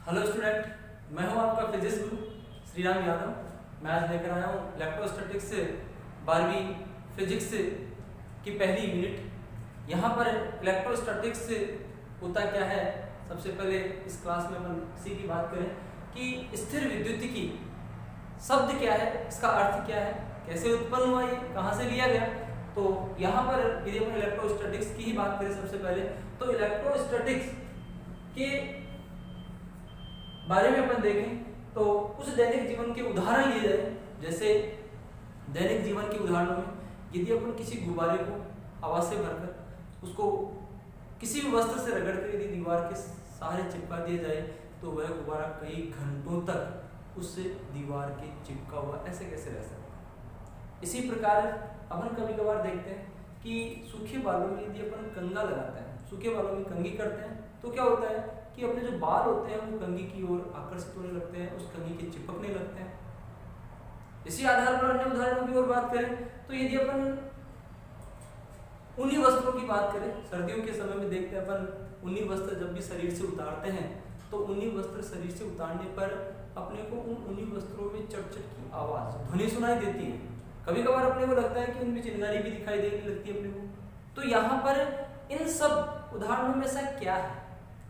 Hello student, मैं हूं आपका फिजिक्स गुरु श्रीराम यादव। मैं आज लेकर आया हूं इलेक्ट्रोस्टैटिक्स से 12वीं फिजिक्स की पहली यूनिट। यहां पर इलेक्ट्रोस्टैटिक्स होता क्या है, सबसे पहले इस क्लास में अपन इसी की बात करें कि स्थिर विद्युतिकी शब्द क्या है, इसका अर्थ क्या है, कैसे उत्पन्न हुआ, ये कहाँ से लिया गया। तो यहाँ पर यदि अपन इलेक्ट्रोस्टैटिक्स की ही बात करें सबसे पहले, तो इलेक्ट्रोस्टैटिक्स के बारे में अपन देखें तो कुछ दैनिक जीवन के उदाहरण लिए जाए। जैसे दैनिक जीवन के उदाहरणों में यदि अपन किसी गुब्बारे को हवा से भरकर उसको किसी भी वस्त्र से रगड़कर यदि दीवार के सहारे चिपका दिया जाए तो वह गुब्बारा कई घंटों तक उस दीवार के चिपका हुआ ऐसे कैसे रह सकता है। इसी प्रकार अपन कभी कभार देखते हैं कि सूखे बालों में यदि अपन कंघा लगाते हैं, सूखे बालों में कंघी करते हैं, तो क्या होता है कि अपने जो बाल होते हैं वो कंघी की ओर आकर्षित होने लगते हैं, उस कंघी के चिपकने लगते हैं। इसी आधार पर अन्य उदाहरणों की ओर बात करें तो यदि अपन ऊनी वस्त्रों की बात करें, सर्दियों के समय में देखते हैं अपन ऊनी वस्त्र जब भी शरीर से उतारते हैं तो ऊनी वस्त्र शरीर से उतारने पर अपने को उन ऊनी वस्त्रों में चट-चट की आवाज ध्वनि सुनाई देती है। कभी कभार अपने को लगता है कि उनमें चिंगारी भी दिखाई देने लगती है अपने को। तो यहाँ पर इन सब उदाहरणों में ऐसा क्या है,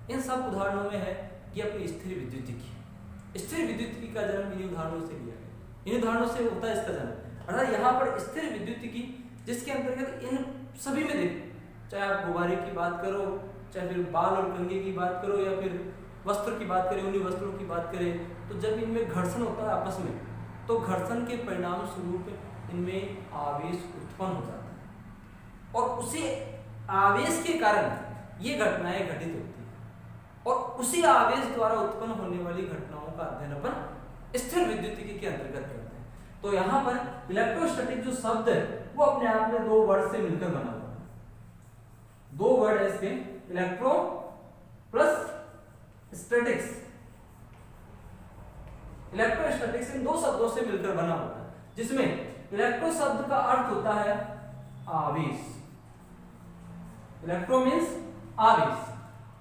इन सब उदाहरणों में है कि अपनी स्थिर विद्युतिकी। स्थिर विद्युतिकी का जन्म इन उदाहरणों से लिया गया, इन उदाहरणों से होता है इसका जन्म। अर्थात यहाँ पर स्थिर विद्युतिकी जिसके अंतर्गत इन सभी में देखो, चाहे आप गुब्बारे की बात करो, चाहे फिर बाल और कंघी की बात करो, या फिर वस्त्र की बात करें, ऊनी वस्त्रों की बात करें, तो जब इनमें घर्षण होता है आपस में, तो घर्षण के परिणाम स्वरूप इनमें आवेश उत्पन्न हो जाता है और उसी आवेश के कारण ये घटनाएं घटित होती हैं और उसी आवेश द्वारा उत्पन्न होने वाली घटनाओं का अध्ययन अपन स्थिर विद्युतिकी के अंतर्गत करते हैं। तो यहाँ पर इलेक्ट्रोस्टैटिक जो शब्द है वो अपने आप में दो वर्ड से मिलकर बना हुआ है। दो वर्ड है इसके, इलेक्ट्रो प्लस स्टैटिक्स। इलेक्ट्रोस्टैटिक्स इन दो शब्दों से मिलकर बना होता है, जिसमें इलेक्ट्रो शब्द का अर्थ होता है आवेश, इलेक्ट्रो मीन्स आवेश,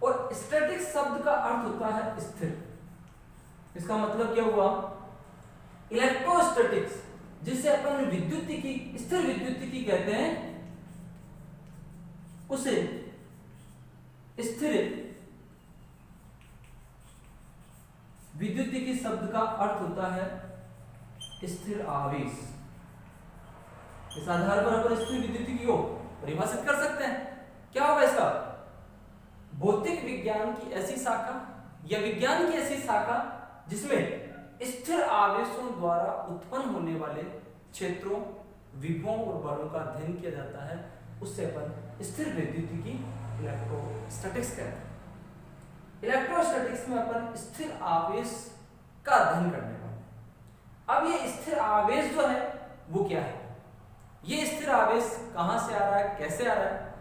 और स्टैटिक शब्द का अर्थ होता है स्थिर। इसका मतलब क्या हुआ, इलेक्ट्रोस्टैटिक्स जिसे अपन विद्युतिकी, स्थिर विद्युतिकी कहते हैं, उसे स्थिर विद्युतिकी शब्द का अर्थ होता है स्थिर आवेश। इस आधार पर अपन स्थिर विद्युतिकी को परिभाषित कर सकते हैं। क्या होगा इसका, भौतिक विज्ञान की ऐसी शाखा या विज्ञान की ऐसी शाखा जिसमें स्थिर आवेशों द्वारा उत्पन्न होने वाले क्षेत्रों, विभवों और बलों का अध्ययन किया जाता है, उससे अपन स्थिर विद्युतिकी इलेक्ट्रोस्टैटिक्स कहते हैं। इलेक्ट्रोस्टैटिक्स में अपन स्थिर आवेश का अध्ययन करने वाले। अब ये स्थिर आवेश जो है वो क्या है, ये स्थिर आवेश कहां से आ रहा है, कैसे आ रहा है,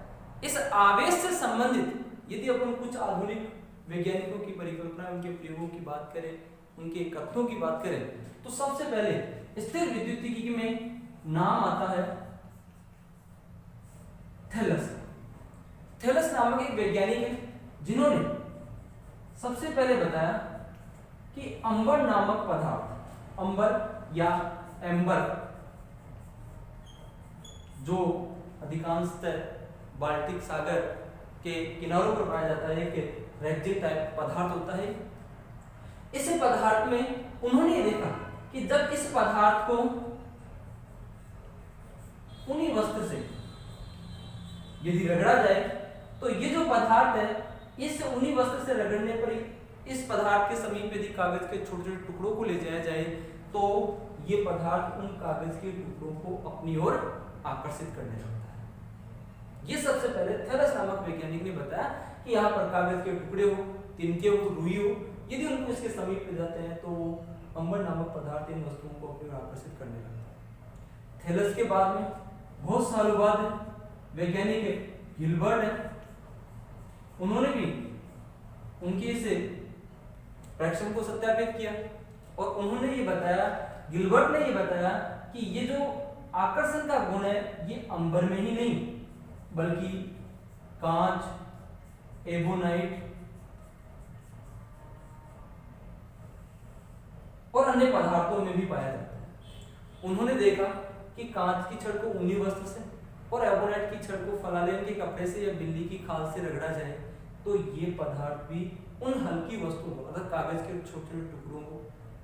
इस आवेश से संबंधित यदि अपन कुछ आधुनिक वैज्ञानिकों की परिकल्पना, उनके प्रयोगों की बात करें, उनके कथनों की बात करें, तो सबसे पहले स्थिर विद्युतिकी में नाम आता है थैलस। थैलस नामक एक वैज्ञानिक है जिन्होंने सबसे पहले बताया कि अंबर नामक पदार्थ, अंबर या एम्बर, जो अधिकांशतः बाल्टिक सागर के किनारों पर पाया जाता है, एक रेक्जिन टाइप पदार्थ होता है। इस पदार्थ में उन्होंने ये देखा कि जब इस पदार्थ को ऊनी वस्त्र से यदि रगड़ा जाए तो ये जो पदार्थ है, इस ऊनी वस्त्र से रगड़ने पर इस पदार्थ के समीप यदि कागज के छोटे छोटे टुकड़ों को ले जाया जाए तो ये पदार्थ उन कागज के टुकड़ों को अपनी ओर आकर्षित करने लगता है। ये सबसे पहले थैलस नामक वैज्ञानिक ने बताया कि यहाँ पर कागज के टुकड़े हो, तिनके हो, रुई हो, यदि उनको इसके समीप ले जाते हैं तो अंबर नामक पदार्थ इन वस्तुओं को अपनी ओर आकर्षित करने लगता है। थैलस के बाद में बहुत सालों बाद वैज्ञानिक गिलबर्ट है, उन्होंने भी उनके इस प्रेक्षण को सत्यापित किया और उन्होंने ये बताया, गिलबर्ट ने ये बताया कि ये जो आकर्षण का गुण है ये अंबर में ही नहीं बल्कि कांच, एबोनाइट, और अन्य पदार्थों में भी पाया जाता है। उन्होंने देखा कि कांच की छड़ को ऊनी वस्त्र से और एबोनाइट की छड़ को फलालेन के कपड़े से या बिल्ली की खाल से रगड़ा जाए तो ये पदार्थ भी उन हल्की वस्तुओं को, अगर कागज के छोटे छोटे टुकड़ों को,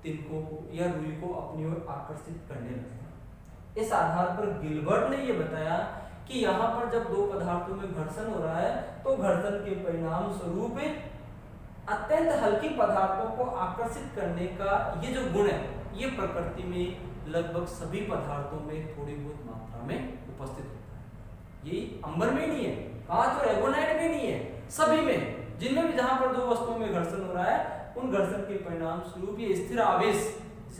तिनकों को या रुई को अपनी ओर आकर्षित करने लगते हैं। इस आधार पर गिलबर्ट ने यह बताया कि यहाँ पर जब दो पदार्थों में घर्षण हो रहा है तो घर्षण के परिणाम स्वरूप अत्यंत हल्की पदार्थों को आकर्षित करने का ये जो गुण है, ये प्रकृति में लगभग सभी पदार्थों में थोड़ी बहुत मात्रा में उपस्थित होता है। यही अंबर में नहीं है, कांच और एबोनाइट में नहीं है, सभी में, जिनमें भी जहां पर दो वस्तुओं में घर्षण हो रहा है उन घर्षण के परिणाम स्वरूप ये स्थिर आवेश,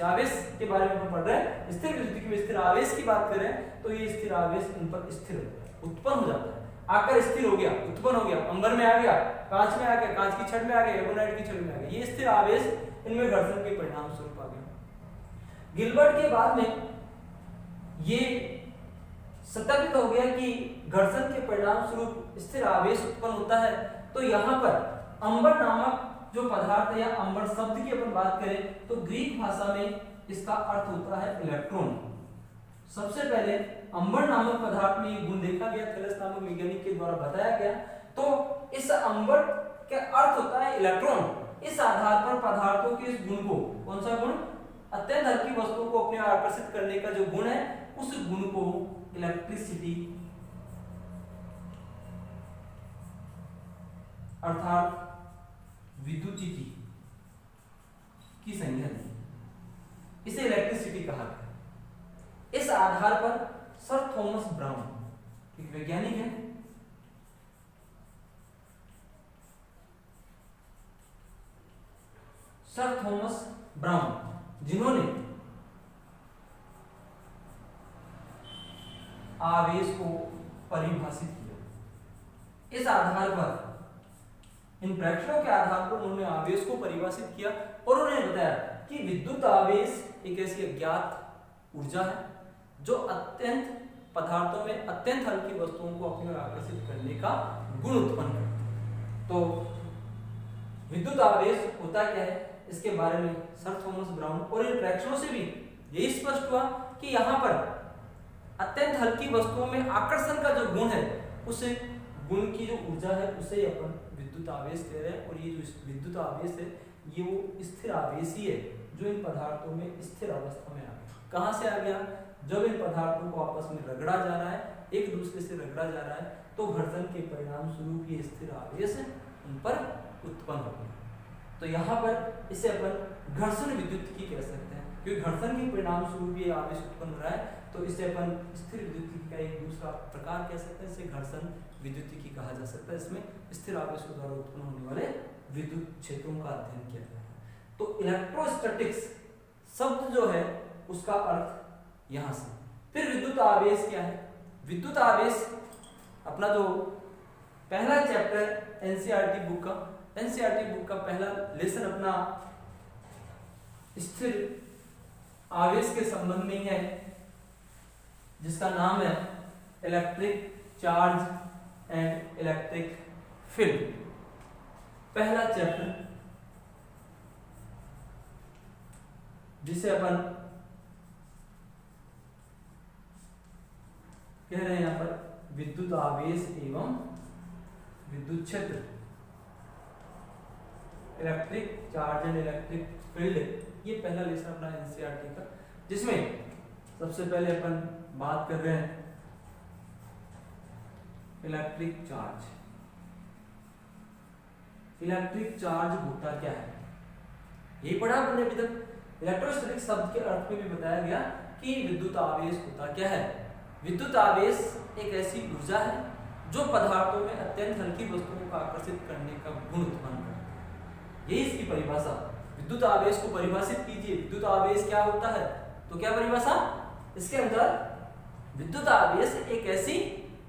आवेश के बारे में हम पढ़ रहे हैं, स्थिर विद्युत की स्थिर आवेश की बात करें तो ये स्थिर आवेश इन पर स्थिर उत्पन्न हो जाता है, आकर स्थिर हो गया, उत्पन्न हो गया, अंबर में आ गया, कांच में आ गया, कांच की छड़ में आ गया, एबोनाइट की छड़ में आ गया, ये स्थिर आवेश इनमें घर्षण के परिणाम स्वरूप आ गया। गिलबर्ट के बाद में ये सत्यापित हो गया कि घर्षण के परिणाम स्वरूप स्थिर आवेश उत्पन्न होता है। तो यहाँ पर अंबर नामक जो पदार्थ है या अंबर शब्द की अपन बात करें तो ग्रीक भाषा में इसका अर्थ होता है इलेक्ट्रॉन। सबसे पहले अंबर नामक पदार्थ में ये गुण देखा गया, थैलेस नामक वैज्ञानिक के द्वारा बताया गया। तो इस अंबर का अर्थ होता है इलेक्ट्रॉन। इस आधार पर पदार्थों के इस गुण को, कौन सा गुण, अत्यंत हल्की वस्तुओं को अपने आकर्षित करने का जो गुण है, उस गुण को इलेक्ट्रिसिटी अर्थात विद्युतिकी की संज्ञा दी, इसे इलेक्ट्रिसिटी कहा गया। इस आधार पर सर थॉमस ब्राउन एक वैज्ञानिक है, सर थॉमस ब्राउन, जिन्होंने आवेश को परिभाषित किया। इस आधार पर, इन प्रेक्षणों के आधार पर उन्होंने आवेश को परिभाषित किया और उन्होंने बताया कि विद्युत आवेश एक ऐसी अज्ञात ऊर्जा है जो अत्यंत पदार्थों में अत्यंत हल्की वस्तुओं को अपनी ओर आकर्षित करने का गुण उत्पन्न करती है। तो विद्युत आवेश होता क्या है, इसके बारे में सर थॉमस ब्राउन और इन प्रेक्षणों से भी यही स्पष्ट हुआ कि यहाँ पर अत्यंत हल्की वस्तुओं में आकर्षण का जो गुण है, उस गुण की जो ऊर्जा है उसे अपन विद्युत आवेश कह रहे हैं। और ये जो विद्युत आवेश है ये वो स्थिर आवेश ही है जो इन पदार्थों में स्थिर अवस्था में आ गया। कहाँ से आ गया, जब इन पदार्थों को आपस में रगड़ा जा रहा है, एक दूसरे से रगड़ा जा रहा है, तो घर्षण के परिणाम स्वरूप ये स्थिर आवेश उन पर उत्पन्न हो गया। तो यहाँ पर इसे अपन घर्षण विद्युतिकी कह सकते हैं, क्योंकि घर्षण के परिणाम स्वरूप ये आवेश उत्पन्न हो रहा है। तो इसे अपन स्थिर विद्युतिकी का एक दूसरा प्रकार कह सकते हैं, इसे घर्षण विद्युतिकी कहा जा सकता है। इसमें स्थिर आवेशों द्वारा उत्पन्न होने वाले विद्युत क्षेत्रों का अध्ययन किया गया है। तो इलेक्ट्रोस्टैटिक्स शब्द जो है उसका अर्थ यहाँ से। फिर विद्युत आवेश क्या है, विद्युत आवेश अपना जो पहला चैप्टर एनसीईआरटी बुक का पहला लेसन अपना स्थिर आवेश के संबंध में है, जिसका नाम है electric charge and electric field. पहला चैप्टर जिसे अपन कह रहे हैं यहाँ पर विद्युत आवेश एवं विद्युत क्षेत्र, electric charge and electric field, ये पहला लेसन अपना एनसीईआरटी का, जिसमें सबसे पहले अपन बात कर रहे हैं इलेक्ट्रिक चार्ज। इलेक्ट्रिक चार्ज होता क्या है, यही पढ़ा आपने अभी तक। इलेक्ट्रोस्टैटिक शब्द के अर्थ में भी बताया गया कि विद्युत आवेश होता क्या है। विद्युत आवेश एक ऐसी ऊर्जा है जो पदार्थों में अत्यंत हल्की वस्तुओं को आकर्षित करने का गुण उत्पन्न करती है। यही इसकी परिभाषा। विद्युत आवेश को परिभाषित कीजिए, विद्युत आवेश क्या होता है, तो क्या परिभाषा इसके अंदर, विद्युत आवेश एक ऐसी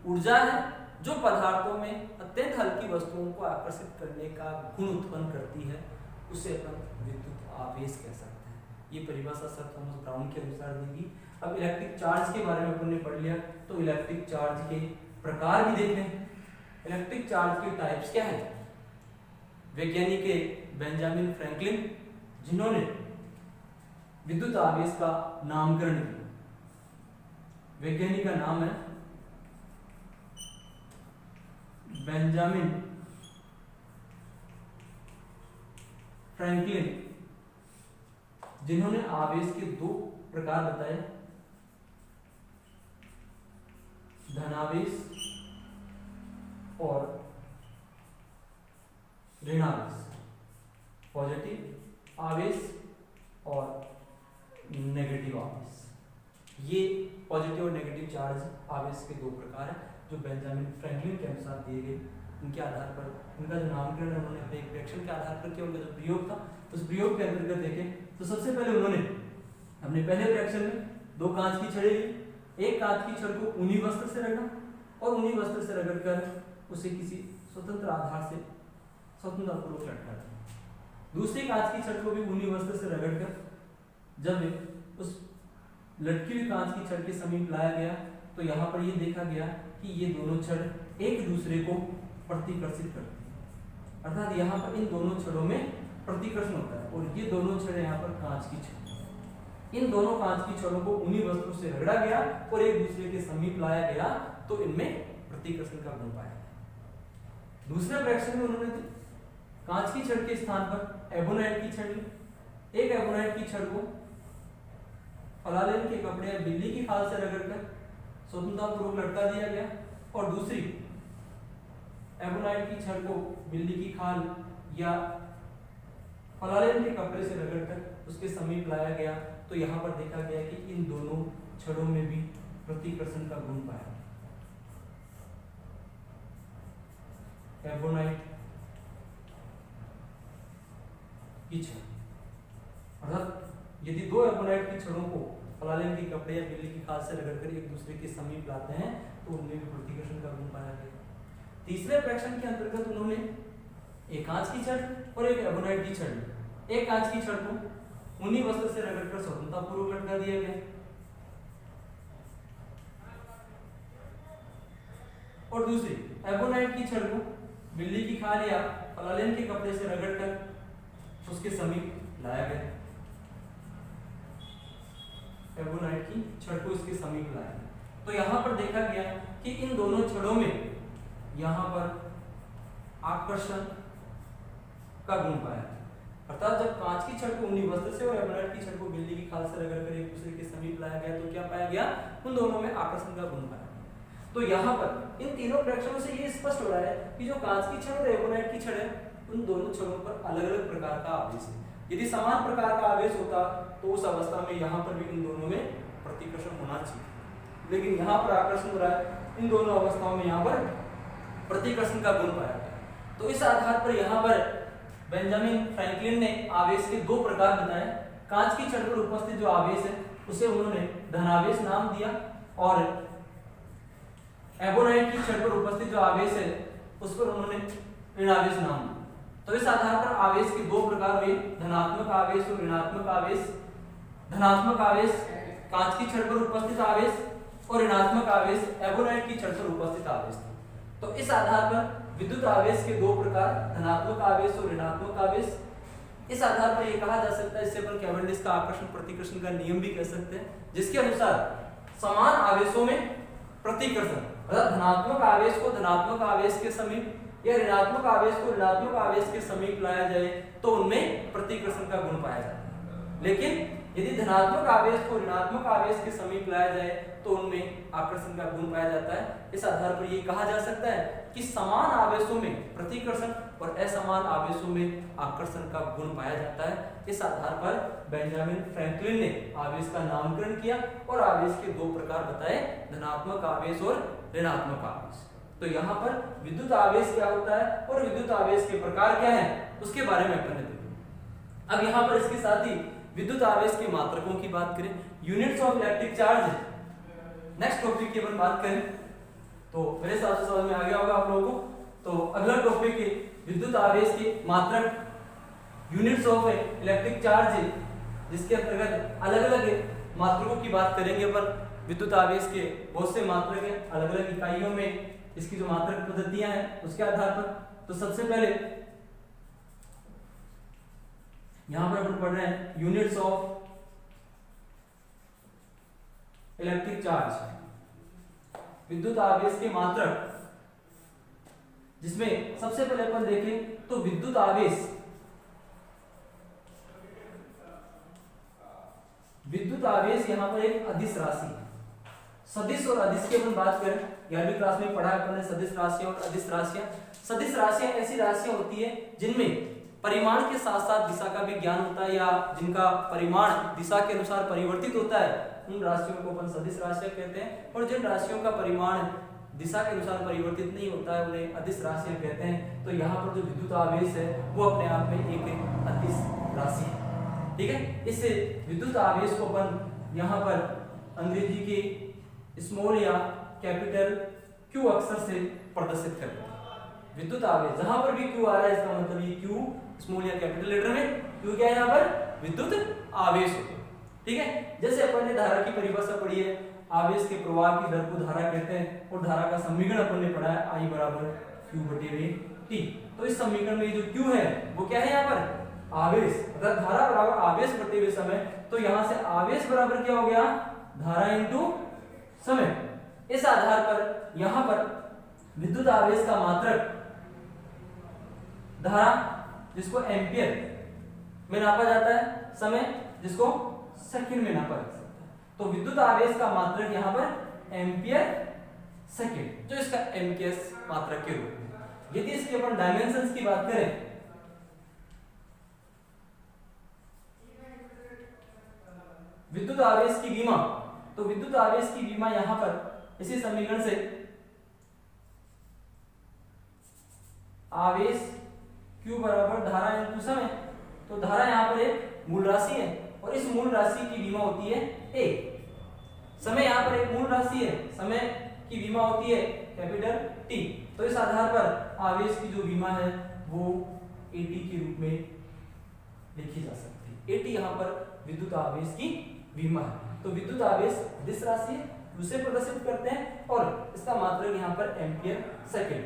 ऊर्जा है जो पदार्थों में अत्यंत हल्की वस्तुओं को आकर्षित करने का गुण उत्पन्न करती है, उसे अपन विद्युत आवेश कह सकते हैं। ये परिभाषा सर थॉमस ब्राउन के अनुसार दी। अब इलेक्ट्रिक चार्ज के बारे में अपन ने पढ़ लिया, तो इलेक्ट्रिक चार्ज के प्रकार भी देख लें। इलेक्ट्रिक चार्ज के टाइप्स क्या है, वैज्ञानिक बेंजामिन फ्रैंकलिन, जिन्होंने विद्युत आवेश का नामकरण किया। वैज्ञानिक का नाम है बेंजामिन फ्रैंकलिन, जिन्होंने आवेश के दो प्रकार बताए, धनावेश और ऋणावेश, पॉजिटिव आवेश और नेगेटिव आवेश। ये पॉजिटिव और नेगेटिव चार्ज आवेश के दो प्रकार हैं जो बेंजामिन फ्रैंकलिन के अनुसार दिए गए। उनके आधार पर उनका जो नामकरण है उन्होंने अपने एक प्रेक्षण के आधार पर किया। उनका जो प्रयोग था उस प्रयोग के अंतर्गत देखें तो सबसे पहले उन्होंने अपने पहले प्रेक्षण में दो कांच की छड़ें ली। एक कांच की छड़ को ऊनी वस्त्र से रगड़ा और ऊनी वस्त्र से रगड़कर उसे किसी स्वतंत्र आधार से स्वतंत्रतापूर्वक लटका दिया। दूसरी कांच की छड़ को भी ऊनी वस्त्र से रगड़कर जब उस लटकी हुई कांच की छड़ के समीप लाया गया तो यहाँ पर ये देखा गया कि ये दोनों छड़ एक दूसरे को प्रतिकर्षित करती है, अर्थात यहाँ पर इन दोनों छड़ों में प्रतिकर्षण होता है। और ये दोनों छड़ें यहाँ पर कांच की छड़, इन दोनों कांच की छड़ों को ऊनी वस्तु से रगड़ा गया और एक दूसरे के समीप लाया गया तो इनमें प्रतिकर्षण का गुण पाया गया। दूसरे प्रेक्षण में उन्होंने कांच की छड़ के स्थान पर एबोनाइट की छड़ ली। एक एबोनाइट की छड़ को फलालेन के कपड़े या बिल्ली की खाल से रगड़कर स्वतंत्रतापूर्वक लटका दिया गया और दूसरी एबोनाइट की छड़ को बिल्ली की खाल या फलालेन के कपड़े से रगड़कर उसके समीप लाया गया तो यहाँ पर देखा गया कि इन दोनों छड़ों में भी प्रतिकर्षण का गुण पाया। एबोनाइट की छड़, अर्थात यदि दो एबोनाइट की छड़ों को फलालेन के कपड़े या बिल्ली की खाल से रगड़कर एक दूसरे के समीप लाते हैं तो उनमें भी प्रतिकर्षण का गुण पाया गया। तीसरे प्रेक्षण के अंतर्गत उन्होंने एक कांच की छड़ और एक एबोनाइट की छड़ ली। एक कांच की छड़ को ऊनी वस्त्र से रगड़कर स्वतंत्रतापूर्वक लटका दिया गया और दूसरी एबोनाइट की छड़ को बिल्ली की खाल या फलालेन के कपड़े से रगड़कर उसके समीप लाया गया। एबोनाइट की छड़ को इसके समीप लाया गया तो यहाँ पर देखा गया कि इन दोनों छड़ों में यहाँ पर आकर्षण का गुण पाया, अर्थात जब कांच की छड़ को ऊनी वस्त्र से और एबोनाइट की छड़ को बिल्ली की खाल से रगड़कर एक दूसरे के समीप लाया गया तो क्या पाया गया, उन दोनों में आकर्षण का गुण पाया गया। तो यहाँ पर इन तीनों प्रेक्षणों से ये स्पष्ट हो रहा है कि जो कांच की छड़ और एबोनाइट की छड़ है उन दोनों छड़ों पर अलग अलग प्रकार का आवेश है। यदि समान प्रकार का आवेश होता तो उस अवस्था में यहाँ पर भी इन दोनों में प्रतिकर्षण होना चाहिए, लेकिन यहाँ पर आकर्षण हो रहा है। इन दोनों अवस्थाओं में यहाँ पर प्रतिकर्षण का गुण पाया गया। तो इस आधार पर यहाँ पर बेंजामिन फ्रैंकलिन ने आवेश के दो प्रकार बताए। कांच की छड़ पर उपस्थित जो आवेश है उसे उन्होंने धनावेश नाम दिया और एबोनाइट की छड़ पर उपस्थित जो आवेश है उस पर उन्होंने ऋणावेश नाम दिया। तो इस आधार पर आवेश के दो प्रकार हुए, धनात्मक आवेश और ऋणात्मक आवेश। धनात्मक आवेश कांच की छड़ पर उपस्थित आवेश और ऋणात्मक आवेश एबोनाइट की छड़ पर उपस्थित आवेश। तो इस आधार पर विद्युत आवेश के दो प्रकार, धनात्मक आवेश और ऋणात्मक आवेश। इस आधार पर यह कहा जा सकता है, इससे अपन कैवेंडिश का आकर्षण प्रतिकर्षण का नियम भी कह सकते हैं, जिसके अनुसार समान आवेशों में प्रतिकर्षण, अर्थात धनात्मक आवेश को धनात्मक आवेश के समीप या ऋणात्मक आवेश को ऋणात्मक आवेश के समीप लाया जाए तो उनमें प्रतिकर्षण का गुण पाया जाता है। लेकिन यदि धनात्मक आवेश को ऋणात्मक आवेश के समीप लाया जाए तो उनमें आकर्षण का गुण पाया जाता है। इस आधार पर यह कहा जा सकता है कि समान आवेशों में प्रतिकर्षण और असमान आवेशों में आकर्षण का गुण पाया जाता है। इस आधार पर बेंजामिन फ्रैंकलिन ने आवेश का नामकरण किया और आवेश के दो प्रकार बताए, धनात्मक आवेश और ऋणात्मक आवेश। तो यहाँ पर विद्युत आवेश क्या होता है और विद्युत आवेश के प्रकार क्या हैं उसके बारे में अपन ने देखा। अब यहाँ पर इसके साथ ही विद्युत आवेश के मात्रकों की बात करें, units of electric charge next topic की अपन बात करें तो मेरे हिसाब से समझ में आ गया होगा आप लोगों को। तो अगला टॉपिक है विद्युत आवेश के मात्रक, यूनिट्स ऑफ इलेक्ट्रिक चार्ज, जिसके अंतर्गत अलग अलग मात्रकों की बात करेंगे अपन। विद्युत आवेश के बहुत से मात्रक हैं, अलग अलग इकाइयों में इसकी जो मात्रक पद्धतियां हैं उसके आधार पर। तो सबसे पहले यहां पर अपन पढ़ रहे हैं यूनिट्स ऑफ इलेक्ट्रिक चार्ज, विद्युत आवेश के मात्रक, जिसमें सबसे पहले अपन देखें तो विद्युत आवेश, विद्युत आवेश यहाँ पर एक अदिश राशि है। सदिश और अदिश की अपन बात करें, 11वीं क्लास में पढ़ा है अपन ने सदिश राशियां और अदिश राशियां। सदिश राशियां ऐसी राशियां होती है जिनमें परिमाण के साथ साथ दिशा का भी ज्ञान होता है, या जिनका परिमाण दिशा के अनुसार परिवर्तित होता है, उन राशियों को अपन सदिश राशियां कहते हैं। और जिन राशियों का परिमाण दिशा के अनुसार परिवर्तित नहीं होता है उन्हें अदिश राशियां कहते हैं। तो यहाँ पर जो विद्युत आवेश है वो अपने आप में एक अदिश राशि है, ठीक है। इस विद्युत आवेश को अपन यहाँ पर अंग्रेजी के स्मॉल या कैपिटल क्यू अक्षर से प्रदर्शित करते हैं। विद्युत आवेश जहां पर भी क्यू आ रहा है इसका मतलब ये क्यू स्मॉल या कैपिटल लेटर में, क्यू क्या है यहाँ पर विद्युत आवेश, ठीक है। जैसे अपन ने धारा की परिभाषा पढ़ी है, आवेश के प्रवाह की दर को धारा कहते हैं, और धारा का समीकरण अपन ने पढ़ा है I बराबर Q/T। तो इस समीकरण में जो Q है वो क्या है यहाँ पर आवेश, अगर धारा बराबर आवेश बढ़ते हुए समय, तो यहाँ से आवेश बराबर क्या हो गया धारा इंटू समय। इस आधार पर यहाँ पर विद्युत आवेश का मात्रक धारा जिसको एम्पियर में नापा जाता है, समय जिसको सेकंड में नापा जा सकता है। तो विद्युत आवेश का मात्रक यहाँ पर एम्पियर सेकंड, जो इसका एमकेएस मात्रक के रूप में। यदि इसके अपन डायमेंशंस की बात करें, विद्युत आवेश की विमा, तो विद्युत आवेश की विमा यहां पर इसी समीकरण से आवेश Q बराबर धारा इंटू समय। तो धारा यहाँ पर एक मूल राशि है और इस मूल राशि की विमा होती है A। समय यहाँ पर एक मूल राशि है, समय की विमा होती है कैपिटल T। तो इस आधार पर आवेश की जो विमा है वो AT के रूप में लिखी जा सकती है। AT यहाँ पर विद्युत आवेश की विमा है। तो विद्युत आवेश अदिश राशि है, उसे प्रदर्शित करते हैं और इसका मात्रक यहाँ पर एम्पियर सेकंड।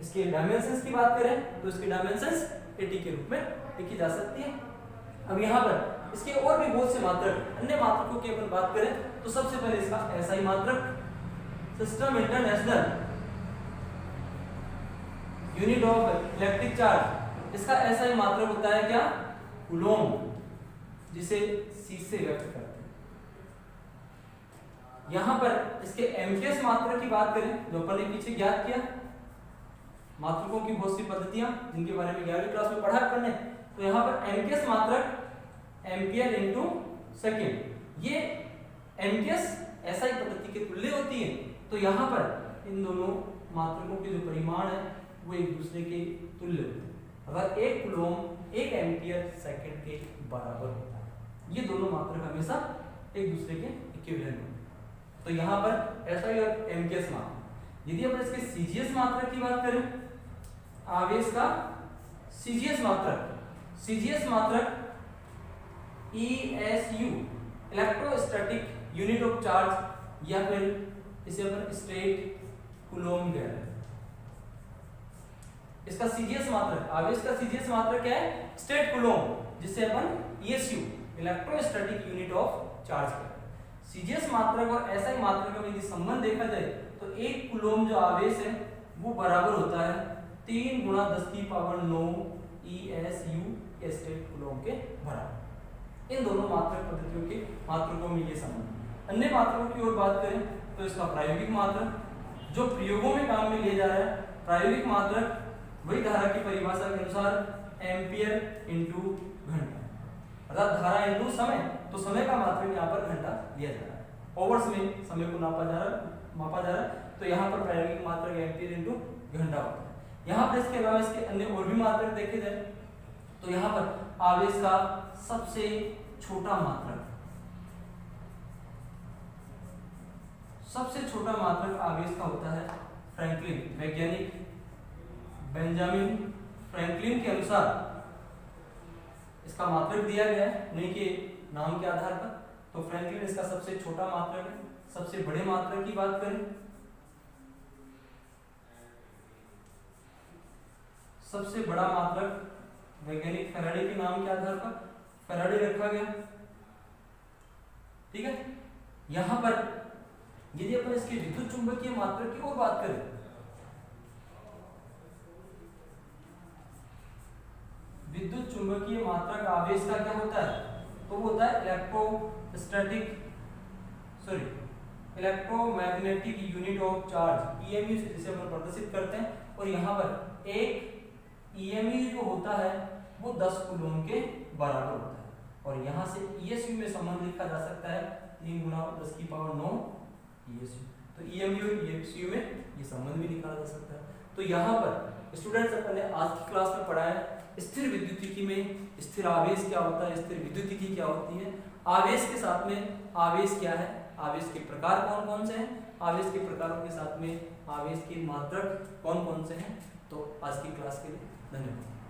इसके डायमेंशंस की बात करें तो इसके डायमेंशंस AT के रूप में लिखी जा सकती है। अब यहाँ पर इसके और भी बहुत से मात्रक, अन्य मात्रकों की अपन बात करें तो सबसे पहले इसका SI मात्रक, system international unit of electric charge, इसका SI मात्रक होता है क्या कूलोम, जिसे C से व्यक्त करते हैं। यहाँ पर इसके एमकेएस मात्रक की बात करें जो अपन ने पीछे ज्ञात किया, मात्रकों की बहुत सी पद्धतियां जिनके बारे में 11वीं क्लास में पढ़ा पढ़ने। तो यहाँ पर एमकेएस मात्रक एम्पियर इंटू सेकेंड, ये एमकेएस SI पद्धति के तुल्य होती है। तो यहाँ पर इन दोनों मात्रकों के जो परिमाण है वो एक दूसरे के तुल्य होते हैं। अगर एक कूलोम एक एम्पियर सेकंड के बराबर होता है, ये दोनों मात्रक हमेशा एक दूसरे के इक्विवेलेंट होते हैं। तो यहाँ पर SI और एमकेएस मात्रक। यदि अपन इसके सीजीएस मात्रक की बात करें, आवेश का सीजीएस मात्रक, सीजीएस मात्रक ESU electrostatic unit of charge, या फिर इसे अपन स्टेट कूलोम कहते हैं। इसका सीजीएस मात्रक, आवेश का सीजीएस मात्रक क्या है स्टेट कूलोम, जिसे अपन ESU electrostatic unit of charge कहते हैं। सीजीएस मात्रक और SI मात्रक में यदि संबंध देखा जाए तो एक कूलोम जो आवेश है वो बराबर होता है 3 × 10⁹ ESU स्टेट कूलोम के बराबर। इन दोनों मात्रक पद्धतियों के मात्रकों में ये संबंध। अन्य मात्रकों की ओर बात करें तो इसका प्रायोगिक मात्रक जो प्रयोगों में काम में लिया जा रहा है, प्रायोगिक मात्रक वही धारा की परिभाषा के अनुसार एम्पियर इंटू घंटा, अर्थात धारा इंटू समय। तो समय का मात्रक यहाँ पर घंटा लिया जा रहा है, ओवर्स में समय को मापा जा रहा है। तो यहाँ पर प्रायोगिक मात्रक एम्पियर इंटू घंटा होता है। यहाँ पर इसके अलावा इसके अन्य और भी मात्रक देखे जाए तो यहाँ पर आवेश का सबसे छोटा मात्रक, सबसे छोटा मात्रक आवेश का होता है फ्रैंकलिन, वैज्ञानिक बेंजामिन फ्रैंकलिन के अनुसार इसका मात्रक दिया गया है उन्हीं के नाम के आधार पर। तो फ्रैंकलिन इसका सबसे छोटा मात्रक है। सबसे बड़े मात्रक की बात करें, सबसे बड़ा मात्रक वैज्ञानिक फैराडे के नाम के आधार पर फैराडे रखा गया, ठीक है। यहां पर यदि अपन इसके विद्युत चुंबकीय मात्रक की और बात करें, विद्युत चुंबकीय मात्रक आवेश का क्या होता है, तो वो होता है electromagnetic unit of charge, EMU से जिसे हम प्रदर्शित करते हैं। और यहाँ पर एक ईएमयू जो होता है वो 10 कूलम के बराबर होता है। और यहाँ से ईएसयू में संबंध लिखा जा सकता है 3 × 10⁹ ईएसयू। तो ईएमयू और ईएसयू में ये संबंध भी निकाला जा सकता है। तो यहाँ पर स्टूडेंट्स अपन ने आज की क्लास में पढ़ा है स्थिर विद्युतिकी में स्थिर आवेश क्या होता है, स्थिर विद्युतिकी क्या होती है, आवेश के साथ में आवेश क्या है, आवेश के प्रकार कौन कौन से हैं, आवेश के प्रकारों के साथ में आवेश के मात्रक कौन कौन से हैं। तो आज की क्लास के लिए धन्यवाद।